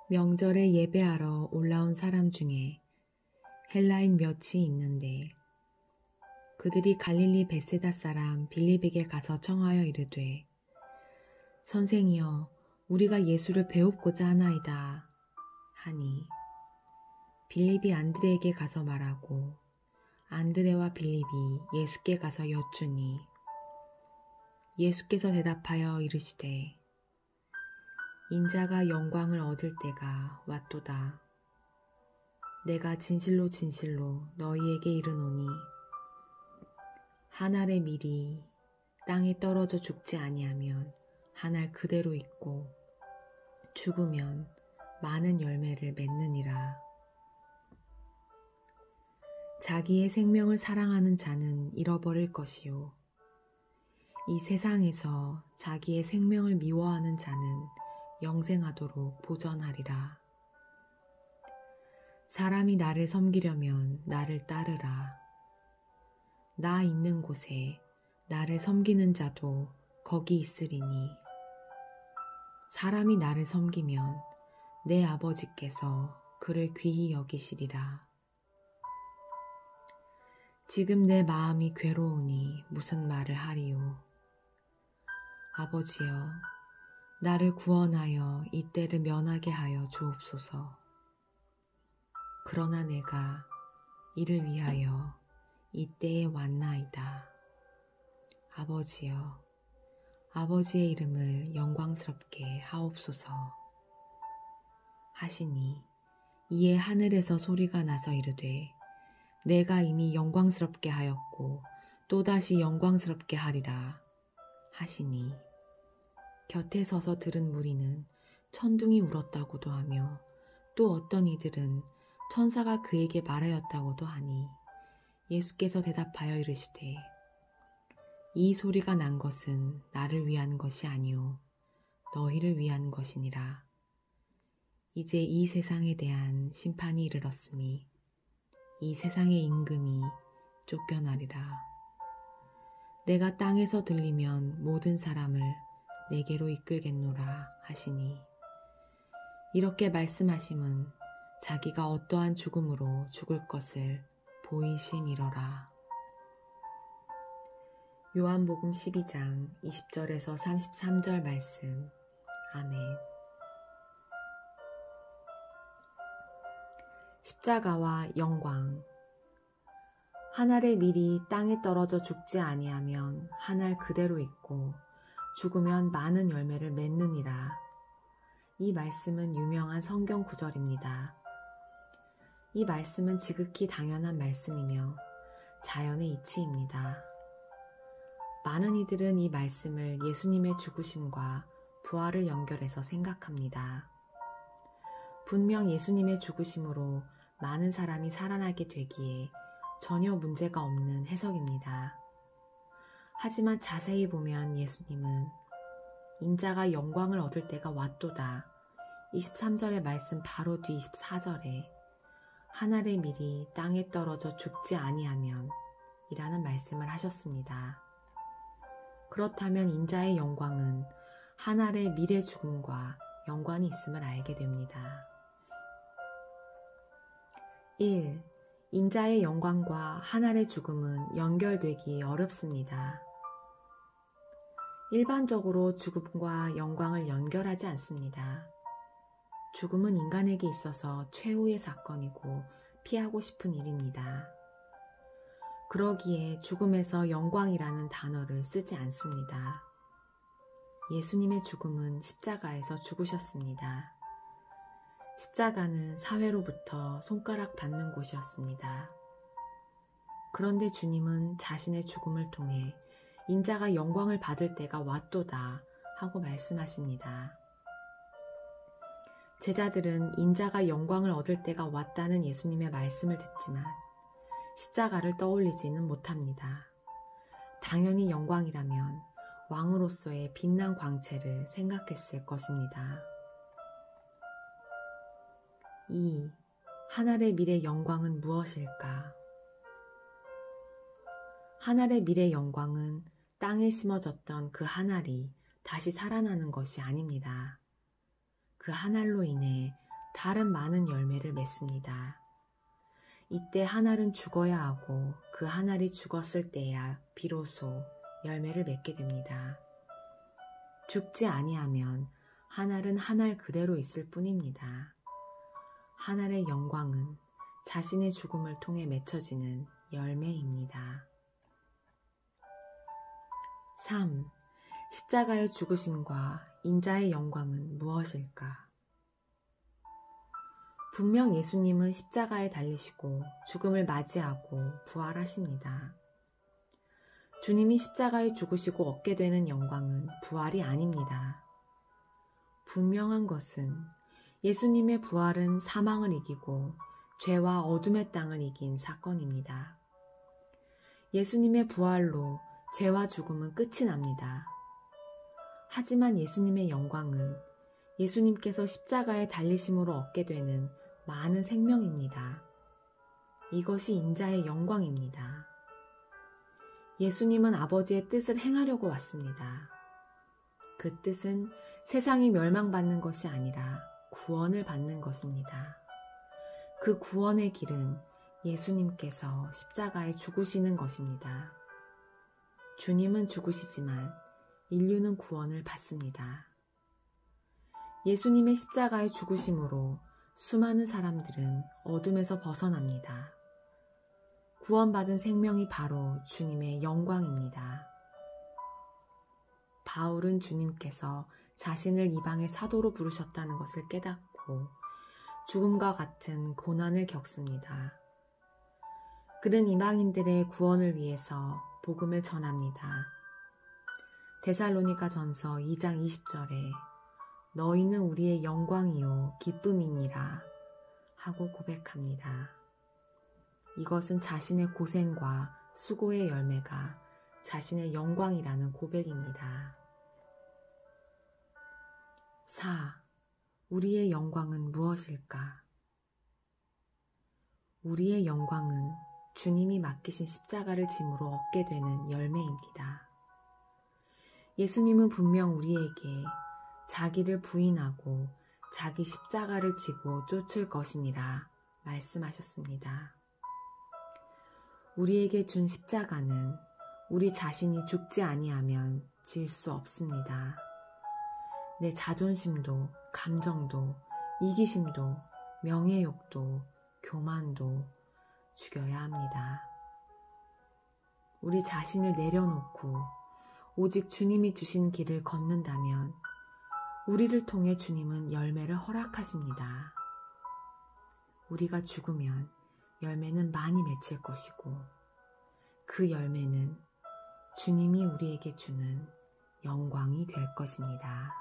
명절에 예배하러 올라온 사람 중에 헬라인 몇이 있는데 그들이 갈릴리 벳세다 사람 빌립에게 가서 청하여 이르되 선생이여 우리가 예수를 배웁고자 하나이다 하니 빌립이 안드레에게 가서 말하고 안드레와 빌립이 예수께 가서 여쭈니 예수께서 대답하여 이르시되 인자가 영광을 얻을 때가 왔도다. 내가 진실로 진실로 너희에게 이르노니 한 알의 밀이 땅에 떨어져 죽지 아니하면 한 알 그대로 있고 죽으면 많은 열매를 맺느니라. 자기의 생명을 사랑하는 자는 잃어버릴 것이요 이 세상에서 자기의 생명을 미워하는 자는 영생하도록 보전하리라. 사람이 나를 섬기려면 나를 따르라. 나 있는 곳에 나를 섬기는 자도 거기 있으리니 사람이 나를 섬기면 내 아버지께서 그를 귀히 여기시리라. 지금 내 마음이 괴로우니 무슨 말을 하리요. 아버지여 나를 구원하여 이 때를 면하게 하여 주옵소서. 그러나 내가 이를 위하여 이 때에 왔나이다. 아버지여 아버지의 이름을 영광스럽게 하옵소서 하시니 이에 하늘에서 소리가 나서 이르되 내가 이미 영광스럽게 하였고 또다시 영광스럽게 하리라 하시니 곁에 서서 들은 무리는 천둥이 울었다고도 하며 또 어떤 이들은 천사가 그에게 말하였다고도 하니 예수께서 대답하여 이르시되 이 소리가 난 것은 나를 위한 것이 아니요 너희를 위한 것이니라. 이제 이 세상에 대한 심판이 이르렀으니 이 세상의 임금이 쫓겨나리라. 내가 땅에서 들리면 모든 사람을 내게로 이끌겠노라 하시니 이렇게 말씀하심은 자기가 어떠한 죽음으로 죽을 것을 보이심이러라. 요한복음 12장 20절에서 33절 말씀. 아멘. 십자가와 영광. 한 알의 밀이 땅에 떨어져 죽지 아니하면 한 알 그대로 있고 죽으면 많은 열매를 맺느니라. 이 말씀은 유명한 성경 구절입니다. 이 말씀은 지극히 당연한 말씀이며 자연의 이치입니다. 많은 이들은 이 말씀을 예수님의 죽으심과 부활을 연결해서 생각합니다. 분명 예수님의 죽으심으로 많은 사람이 살아나게 되기에 전혀 문제가 없는 해석입니다. 하지만 자세히 보면 예수님은 인자가 영광을 얻을 때가 왔도다. 23절의 말씀 바로 뒤 24절에 한 알의 밀이 땅에 떨어져 죽지 아니하면 이라는 말씀을 하셨습니다. 그렇다면 인자의 영광은 한 알의 밀의 죽음과 연관이 있음을 알게 됩니다. 1. 인자의 영광과 한 알의 죽음은 연결되기 어렵습니다. 일반적으로 죽음과 영광을 연결하지 않습니다. 죽음은 인간에게 있어서 최후의 사건이고 피하고 싶은 일입니다. 그러기에 죽음에서 영광이라는 단어를 쓰지 않습니다. 예수님의 죽음은 십자가에서 죽으셨습니다. 십자가는 사회로부터 손가락 받는 곳이었습니다. 그런데 주님은 자신의 죽음을 통해 인자가 영광을 받을 때가 왔도다 하고 말씀하십니다. 제자들은 인자가 영광을 얻을 때가 왔다는 예수님의 말씀을 듣지만 십자가를 떠올리지는 못합니다. 당연히 영광이라면 왕으로서의 빛난 광채를 생각했을 것입니다. 2. 한 알의 밀의 영광은 무엇일까? 한 알의 밀의 영광은 땅에 심어졌던 그 한 알이 다시 살아나는 것이 아닙니다. 그 한 알로 인해 다른 많은 열매를 맺습니다. 이때 한 알은 죽어야 하고 그 한 알이 죽었을 때야 비로소 열매를 맺게 됩니다. 죽지 아니하면 한 알은 한 알 그대로 있을 뿐입니다. 한 알의 영광은 자신의 죽음을 통해 맺혀지는 열매입니다. 3. 십자가의 죽으심과 인자의 영광은 무엇일까? 분명 예수님은 십자가에 달리시고 죽음을 맞이하고 부활하십니다. 주님이 십자가에 죽으시고 얻게 되는 영광은 부활이 아닙니다. 분명한 것은 예수님의 부활은 사망을 이기고 죄와 어둠의 땅을 이긴 사건입니다. 예수님의 부활로 죄와 죽음은 끝이 납니다. 하지만 예수님의 영광은 예수님께서 십자가에 달리심으로 얻게 되는 많은 생명입니다. 이것이 인자의 영광입니다. 예수님은 아버지의 뜻을 행하려고 왔습니다. 그 뜻은 세상이 멸망받는 것이 아니라 구원을 받는 것입니다. 그 구원의 길은 예수님께서 십자가에 죽으시는 것입니다. 주님은 죽으시지만 인류는 구원을 받습니다. 예수님의 십자가의 죽으심으로 수많은 사람들은 어둠에서 벗어납니다. 구원받은 생명이 바로 주님의 영광입니다. 바울은 주님께서 자신을 이방의 사도로 부르셨다는 것을 깨닫고 죽음과 같은 고난을 겪습니다. 그는 이방인들의 구원을 위해서 복음을 전합니다. 데살로니가 전서 2장 20절에 너희는 우리의 영광이요 기쁨이니라 하고 고백합니다. 이것은 자신의 고생과 수고의 열매가 자신의 영광이라는 고백입니다. 4. 우리의 영광은 무엇일까? 우리의 영광은 주님이 맡기신 십자가를 짐으로 얻게 되는 열매입니다. 예수님은 분명 우리에게 자기를 부인하고 자기 십자가를 지고 쫓을 것이니라 말씀하셨습니다. 우리에게 준 십자가는 우리 자신이 죽지 아니하면 질 수 없습니다. 내 자존심도, 감정도, 이기심도, 명예욕도, 교만도 죽여야 합니다. 우리 자신을 내려놓고 오직 주님이 주신 길을 걷는다면 우리를 통해 주님은 열매를 허락하십니다. 우리가 죽으면 열매는 많이 맺힐 것이고 그 열매는 주님이 우리에게 주는 영광이 될 것입니다.